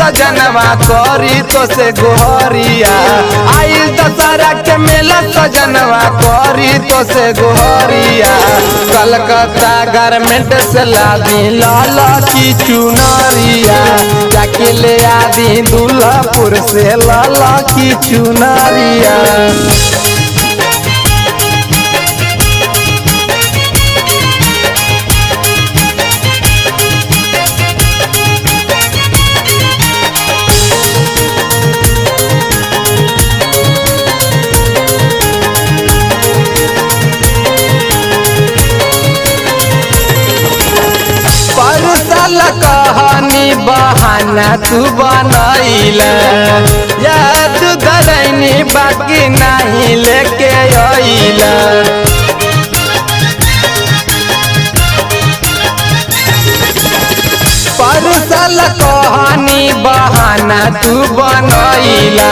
सजनवा करी तो से गोहरिया। आइल दशहरा के मेला सजनवा करी तो से गोहरिया। कलकत्ता गारमेंट से लादी लाल की चुनरिया। जाके ले आदी दुल्हापुर से लाल की चुनरिया। परसल कहानी बहाना तू बनैला। याद धरैनी बाकी नहीं लेके अइला। परसल कहानी बहाना तू बनैला।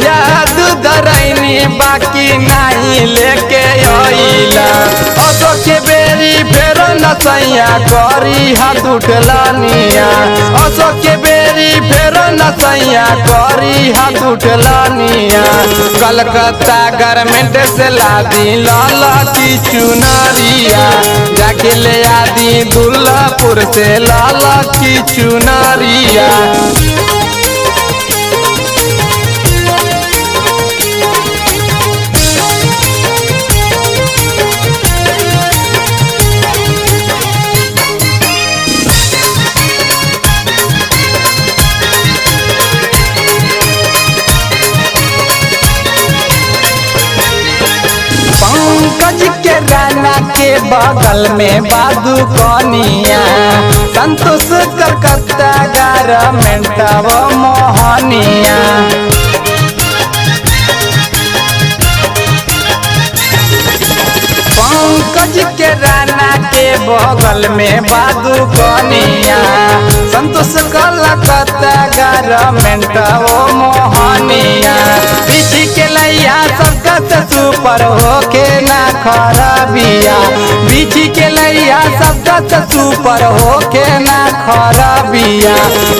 याद धरैनी बाकी नहीं लेके अइला। असो के बेरी फेर नसैया करी हाथ उठलानिया। असो के बेरी फेर नसैया करी हाथ उठलानिया। कलकत्ता गारमेंट से लादी लाल की चुनरिया। जाके ले आदी दुल्हापुर से लाल की चुनरिया। पंकज के राना के बगल में बादू कनिया। संतोष कलकत्ता गारमेंट वो मोहनिया। पंकज के राना के बगल में बादू कनिया। संतोष कलकत्ता गारमेंट वो मोहनिया। पीछी के लैया सबका से सुपर होके ना खराबिया। बीची के लैया सबका से सुपर होके ना खराबिया।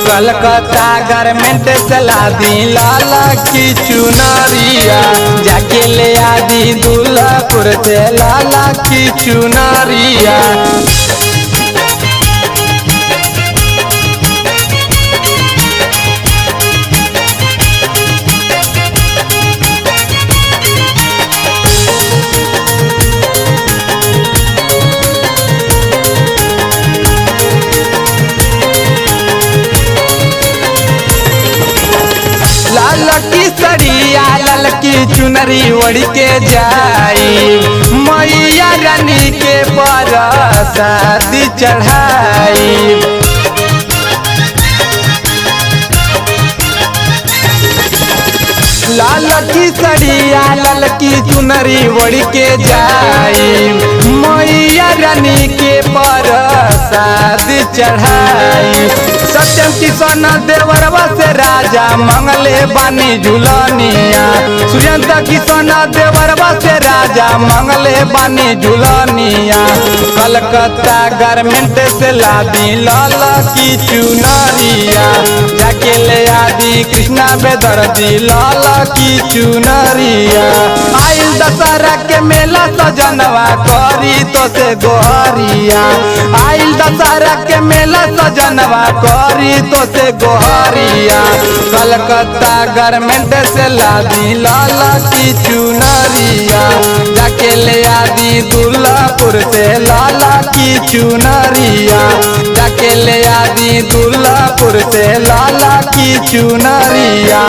कलकत्ता गारमेंट से लादी लाल की चुनरिया। जाके ले आदी दुल्हापुर से लाल की चुनरिया। लाल की सड़िया लाल की चुनरी ओढ़ के जाई। मैया रानी के प्रसाद चढ़ाई। लाल की सड़िया लाल की चुनरी ओढ़ के जाई। मैया रानी के प्रसाद चढ़ाई। सत्यम किशन देवरवा से राजा मंगले बानी झुलनिया। सुयंत किशन देवरवा से राजा मंगले बानी झुलनिया। कलकत्ता गारमेंट से लादी लाल की चुनरिया। जाके ले आदी कृष्णा बेदर्दी लाल की चुनरिया। आइल दशहरा के मेला सजनवा करी तो से गोहरिया। आइल दशहरा के मेला सजनवा करी तो से गोहरिया। कलकत्ता गारमेंट से लादी लाल की चुनरिया। जाके ले आदी दुल्हापुर से लाल की चुनरिया। जाके ले आदी दुल्हापुर से लाल की चुनरिया।